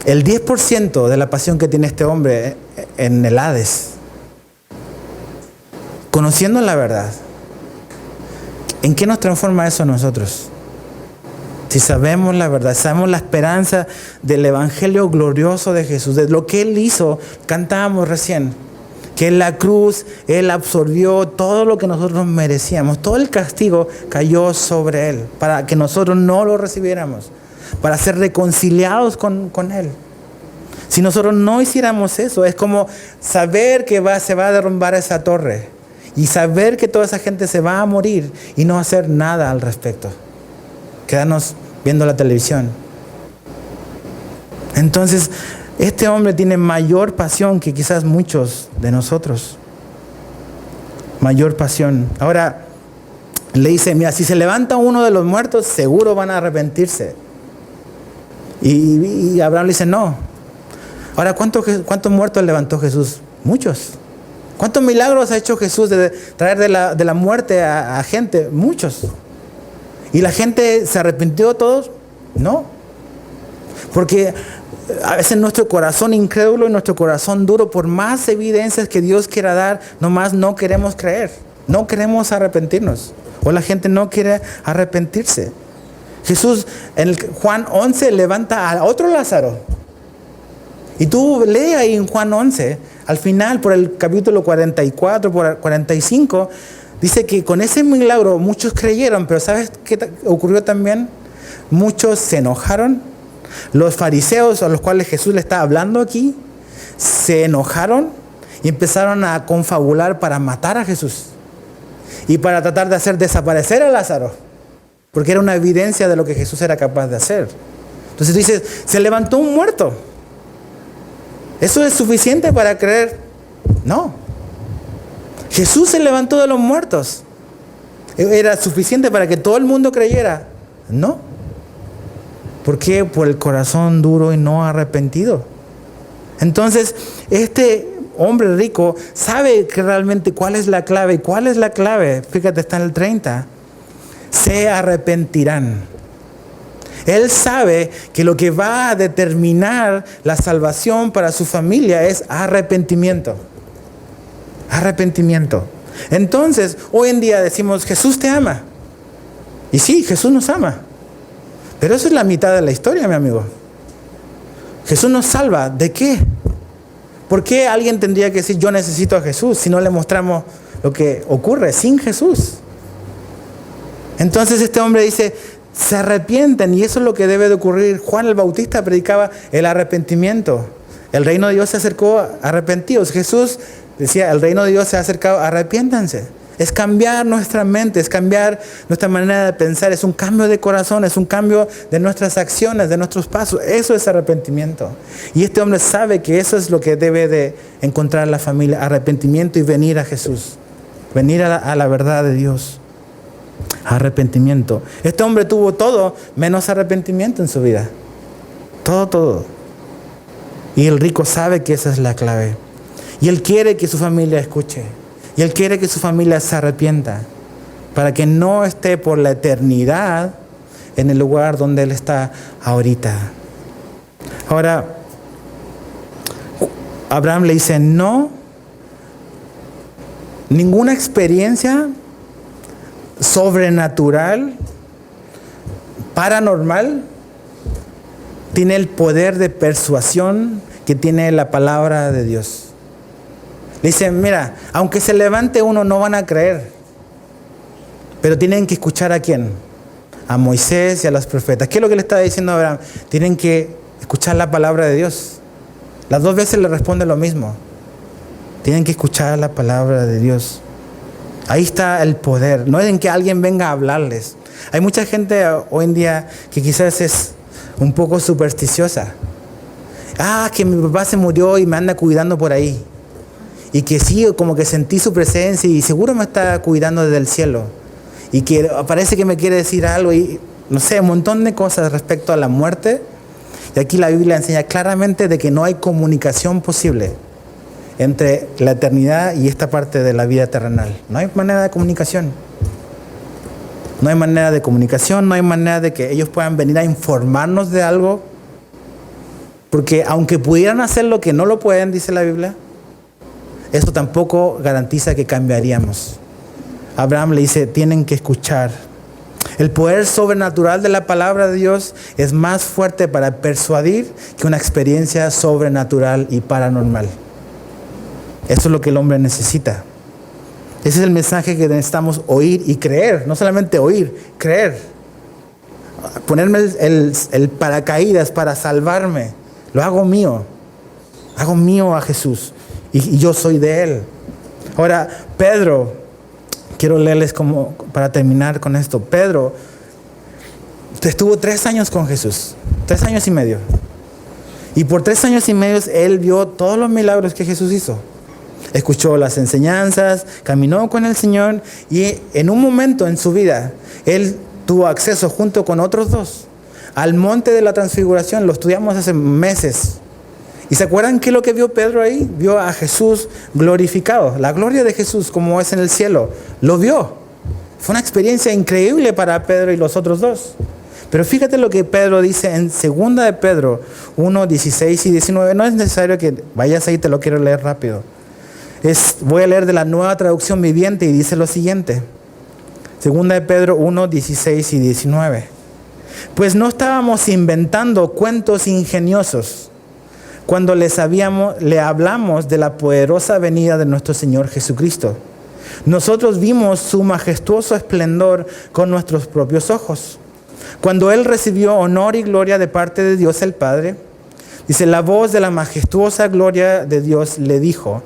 Speaker 1: el 10% de la pasión que tiene este hombre en el Hades, conociendo la verdad, ¿en qué nos transforma eso a nosotros? Si sabemos la verdad, sabemos la esperanza del Evangelio glorioso de Jesús, de lo que Él hizo, cantábamos recién, que en la cruz Él absorbió todo lo que nosotros merecíamos, todo el castigo cayó sobre Él, para que nosotros no lo recibiéramos, para ser reconciliados con Él. Si nosotros no hiciéramos eso, es como saber que se va a derrumbar esa torre y saber que toda esa gente se va a morir y no hacer nada al respecto. Quedarnos viendo la televisión. Entonces, este hombre tiene mayor pasión que quizás muchos de nosotros. Mayor pasión. Ahora, le dice, mira, si se levanta uno de los muertos, seguro van a arrepentirse. Y Abraham le dice, no. Ahora, ¿cuántos muertos levantó Jesús? Muchos. ¿Cuántos milagros ha hecho Jesús de traer de la muerte a gente? Muchos. ¿Y la gente se arrepintió todos? No. Porque a veces nuestro corazón incrédulo y nuestro corazón duro, por más evidencias que Dios quiera dar, nomás no queremos creer. No queremos arrepentirnos. O la gente no quiere arrepentirse. Jesús en Juan 11 levanta a otro Lázaro. Y tú lee ahí en Juan 11, al final por el capítulo 44, por 45, dice que con ese milagro muchos creyeron, pero ¿sabes qué ocurrió también? Muchos se enojaron. Los fariseos a los cuales Jesús le está hablando aquí, se enojaron y empezaron a confabular para matar a Jesús. Y para tratar de hacer desaparecer a Lázaro. Porque era una evidencia de lo que Jesús era capaz de hacer. Entonces tú dices, se levantó un muerto. ¿Eso es suficiente para creer? No. Jesús se levantó de los muertos. ¿Era suficiente para que todo el mundo creyera? No. ¿Por qué? Por el corazón duro y no arrepentido. Entonces, este hombre rico sabe que realmente cuál es la clave. ¿Y cuál es la clave? Fíjate, está en el 30. Se arrepentirán. Él sabe que lo que va a determinar la salvación para su familia es arrepentimiento. Arrepentimiento. Entonces, hoy en día decimos, Jesús te ama. Y sí, Jesús nos ama. Pero eso es la mitad de la historia, mi amigo. Jesús nos salva. ¿De qué? ¿Por qué alguien tendría que decir yo necesito a Jesús si no le mostramos lo que ocurre sin Jesús? Entonces este hombre dice, se arrepienten, y eso es lo que debe de ocurrir. Juan el Bautista predicaba el arrepentimiento. El reino de Dios se acercó, arrepentidos. Jesús decía, el reino de Dios se ha acercado, arrepiéntanse. Es cambiar nuestra mente, es cambiar nuestra manera de pensar, es un cambio de corazón, es un cambio de nuestras acciones, de nuestros pasos. Eso es arrepentimiento. Y este hombre sabe que eso es lo que debe de encontrar la familia, arrepentimiento y venir a Jesús, venir a la verdad de Dios. Arrepentimiento. Este hombre tuvo todo menos arrepentimiento en su vida. Todo. Y el rico sabe que esa es la clave. Y él quiere que su familia escuche. Y él quiere que su familia se arrepienta, para que no esté por la eternidad en el lugar donde él está ahorita. Ahora, Abraham le dice, no, ninguna experiencia sobrenatural, paranormal, tiene el poder de persuasión que tiene la palabra de Dios. Dice, mira, aunque se levante uno no van a creer, pero tienen que escuchar ¿a quién? A Moisés y a los profetas. ¿Qué es lo que le estaba diciendo a Abraham? Tienen que escuchar la palabra de Dios. Las dos veces le responde lo mismo. Tienen que escuchar la palabra de Dios. Ahí está el poder. No es en que alguien venga a hablarles. Hay mucha gente hoy en día que quizás es un poco supersticiosa. Que mi papá se murió y me anda cuidando por ahí. Y que sí, como que sentí su presencia y seguro me está cuidando desde el cielo. Y que parece que me quiere decir algo y no sé, un montón de cosas respecto a la muerte. Y aquí la Biblia enseña claramente de que no hay comunicación posible entre la eternidad y esta parte de la vida terrenal. No hay manera de comunicación. No hay manera de comunicación, no hay manera de que ellos puedan venir a informarnos de algo. Porque aunque pudieran hacer lo que no lo pueden, dice la Biblia, eso tampoco garantiza que cambiaríamos. Abraham le dice, tienen que escuchar. El poder sobrenatural de la palabra de Dios es más fuerte para persuadir que una experiencia sobrenatural y paranormal. Eso es lo que el hombre necesita. Ese es el mensaje que necesitamos oír y creer. No solamente oír, creer. Ponerme el paracaídas para salvarme. Lo hago mío. Hago mío a Jesús. Y yo soy de Él. Ahora, Pedro, quiero leerles como para terminar con esto. Pedro estuvo 3 años con Jesús. 3 años y medio. Y por 3 años y medio él vio todos los milagros que Jesús hizo. Escuchó las enseñanzas, caminó con el Señor y en un momento en su vida, él tuvo acceso junto con otros 2 al monte de la transfiguración. Lo estudiamos hace meses. ¿Y se acuerdan qué es lo que vio Pedro ahí? Vio a Jesús glorificado. La gloria de Jesús como es en el cielo. Lo vio. Fue una experiencia increíble para Pedro y los otros 2. Pero fíjate lo que Pedro dice en 2 de Pedro 1, 16 y 19. No es necesario que vayas ahí, te lo quiero leer rápido. Voy a leer de la Nueva Traducción Viviente y dice lo siguiente. 2 de Pedro 1, 16 y 19. Pues no estábamos inventando cuentos ingeniosos cuando le hablamos de la poderosa venida de nuestro Señor Jesucristo. Nosotros vimos su majestuoso esplendor con nuestros propios ojos. Cuando Él recibió honor y gloria de parte de Dios el Padre, dice, la voz de la majestuosa gloria de Dios le dijo,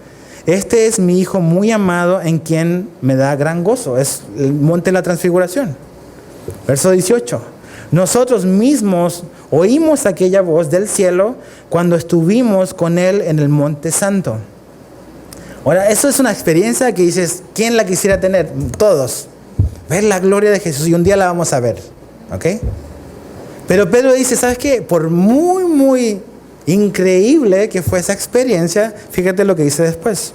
Speaker 1: este es mi Hijo muy amado en quien me da gran gozo. Es el monte de la transfiguración. Verso 18. Nosotros mismos oímos aquella voz del cielo cuando estuvimos con Él en el Monte Santo. Ahora, eso es una experiencia que dices, ¿quién la quisiera tener? Todos. Ver la gloria de Jesús y un día la vamos a ver. ¿Ok? Pero Pedro dice, ¿sabes qué? Por muy increíble que fue esa experiencia, fíjate lo que dice después.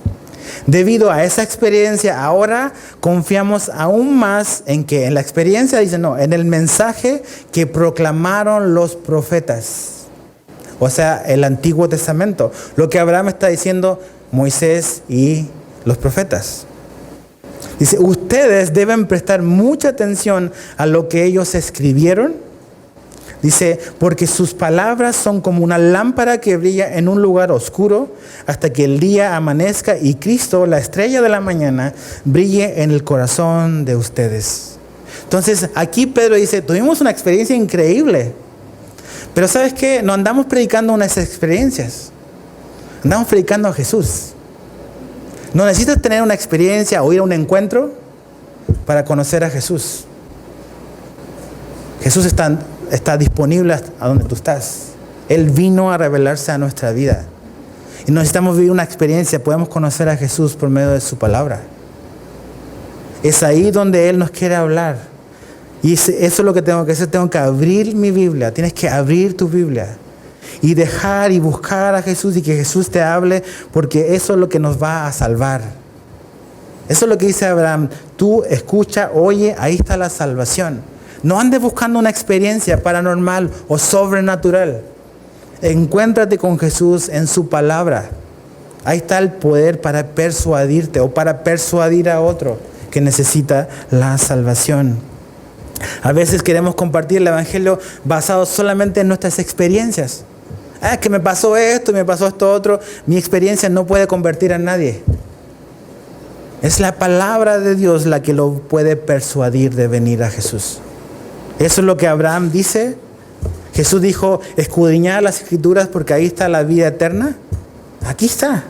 Speaker 1: Debido a esa experiencia, ahora confiamos aún más en la experiencia, dice, no, en el mensaje que proclamaron los profetas. O sea, el Antiguo Testamento. Lo que Abraham está diciendo Moisés y los profetas. Dice, ustedes deben prestar mucha atención a lo que ellos escribieron. Dice, porque sus palabras son como una lámpara que brilla en un lugar oscuro hasta que el día amanezca y Cristo, la estrella de la mañana, brille en el corazón de ustedes. Entonces, aquí Pedro dice, tuvimos una experiencia increíble. Pero ¿sabes qué? No andamos predicando unas experiencias. Andamos predicando a Jesús. No necesitas tener una experiencia o ir a un encuentro para conocer a Jesús. Jesús está disponible a donde tú estás. Él vino a revelarse a nuestra vida. Y no necesitamos vivir una experiencia, podemos conocer a Jesús por medio de su palabra. Es ahí donde Él nos quiere hablar. Y eso es lo que tengo que hacer, tengo que abrir mi Biblia. Tienes que abrir tu Biblia. Y dejar y buscar a Jesús y que Jesús te hable, porque eso es lo que nos va a salvar. Eso es lo que dice Abraham. Tú escucha, oye, ahí está la salvación. No andes buscando una experiencia paranormal o sobrenatural. Encuéntrate con Jesús en su palabra. Ahí está el poder para persuadirte o para persuadir a otro que necesita la salvación. A veces queremos compartir el evangelio basado solamente en nuestras experiencias. Que me pasó esto, me pasó esto otro. Mi experiencia no puede convertir a nadie. Es la palabra de Dios la que lo puede persuadir de venir a Jesús. Eso es lo que Abraham dice. Jesús dijo, escudriñad las Escrituras porque ahí está la vida eterna. Aquí está.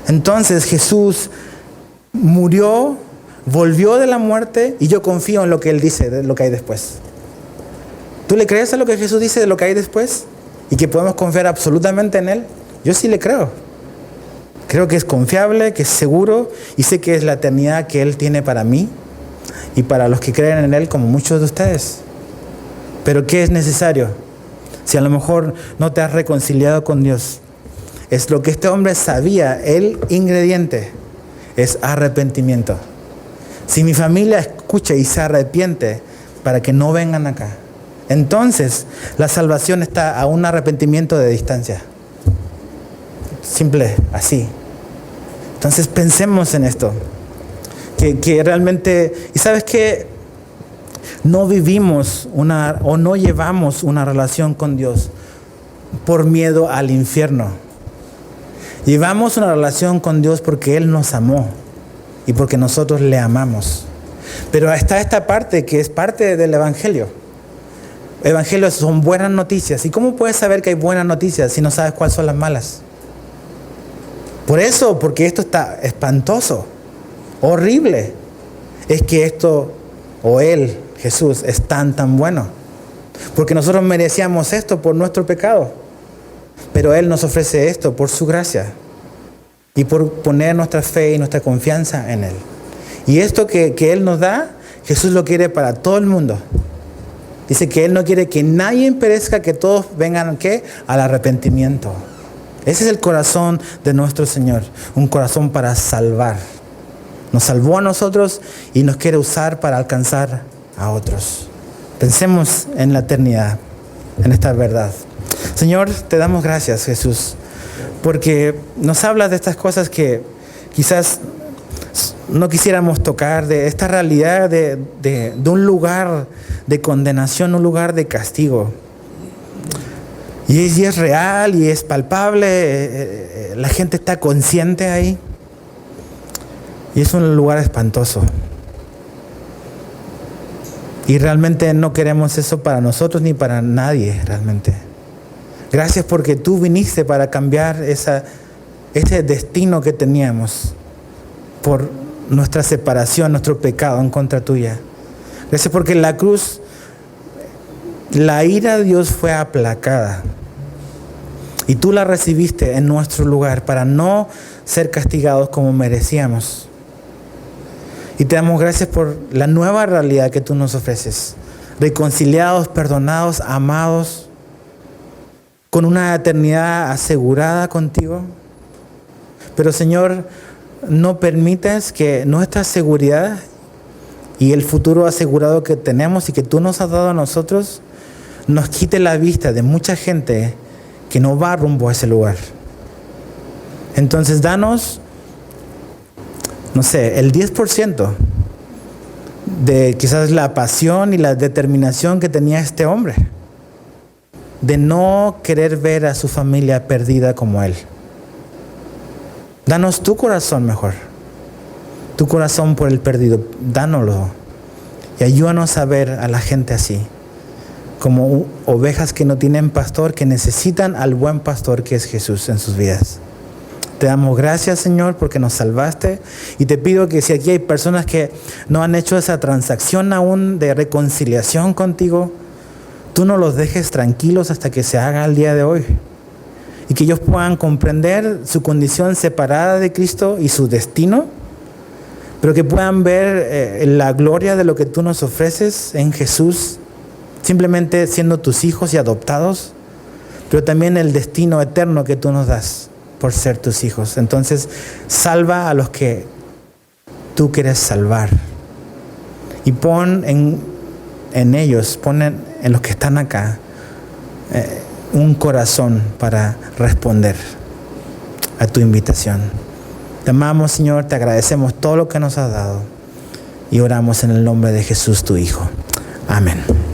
Speaker 1: Entonces Jesús murió, volvió de la muerte y yo confío en lo que Él dice, de lo que hay después. ¿Tú le crees a lo que Jesús dice de lo que hay después? Y que podemos confiar absolutamente en Él. Yo sí le creo. Creo que es confiable, que es seguro y sé que es la eternidad que Él tiene para mí. Y para los que creen en Él, como muchos de ustedes. Pero ¿qué es necesario? Si a lo mejor no te has reconciliado con Dios, es lo que este hombre sabía, el ingrediente es arrepentimiento. Si mi familia escucha y se arrepiente para que no vengan acá, entonces la salvación está a un arrepentimiento de distancia. Simple, así. Entonces pensemos en esto. Que realmente, y sabes que no vivimos o no llevamos una relación con Dios por miedo al infierno. Llevamos una relación con Dios porque Él nos amó y porque nosotros le amamos. Pero está esta parte que es parte del Evangelio. Evangelios son buenas noticias. ¿Y cómo puedes saber que hay buenas noticias si no sabes cuáles son las malas? Por eso, porque esto está espantoso. Horrible es que esto o Él, Jesús, es tan bueno. Porque nosotros merecíamos esto por nuestro pecado. Pero Él nos ofrece esto por su gracia. Y por poner nuestra fe y nuestra confianza en Él. Y esto que Él nos da, Jesús lo quiere para todo el mundo. Dice que Él no quiere que nadie perezca, que todos vengan ¿qué? Al arrepentimiento. Ese es el corazón de nuestro Señor. Un corazón para salvar. Nos salvó a nosotros y nos quiere usar para alcanzar a otros. Pensemos en la eternidad, en esta verdad. Señor, te damos gracias, Jesús, porque nos hablas de estas cosas que quizás no quisiéramos tocar, de esta realidad de un lugar de condenación, un lugar de castigo. Y es real y es palpable, la gente está consciente ahí. Y es un lugar espantoso. Y realmente no queremos eso para nosotros ni para nadie, realmente. Gracias porque tú viniste para cambiar ese destino que teníamos por nuestra separación, nuestro pecado en contra tuya. Gracias porque en la cruz la ira de Dios fue aplacada. Y tú la recibiste en nuestro lugar para no ser castigados como merecíamos. Y te damos gracias por la nueva realidad que tú nos ofreces. Reconciliados, perdonados, amados, con una eternidad asegurada contigo. Pero Señor, no permitas que nuestra seguridad y el futuro asegurado que tenemos y que tú nos has dado a nosotros nos quite la vista de mucha gente que no va rumbo a ese lugar. Entonces danos, no sé, el 10% de quizás la pasión y la determinación que tenía este hombre, de no querer ver a su familia perdida como él. Danos tu corazón mejor, tu corazón por el perdido, dánoslo y ayúdanos a ver a la gente así, como ovejas que no tienen pastor, que necesitan al buen pastor que es Jesús en sus vidas. Te damos gracias, Señor, porque nos salvaste, y te pido que si aquí hay personas que no han hecho esa transacción aún de reconciliación contigo, tú no los dejes tranquilos hasta que se haga el día de hoy, y que ellos puedan comprender su condición separada de Cristo y su destino, pero que puedan ver la gloria de lo que tú nos ofreces en Jesús, simplemente siendo tus hijos y adoptados, pero también el destino eterno que tú nos das por ser tus hijos. Entonces, salva a los que tú quieres salvar. Y pon en ellos, pon en los que están acá, un corazón para responder a tu invitación. Te amamos, Señor, te agradecemos todo lo que nos has dado. Y oramos en el nombre de Jesús, tu Hijo. Amén.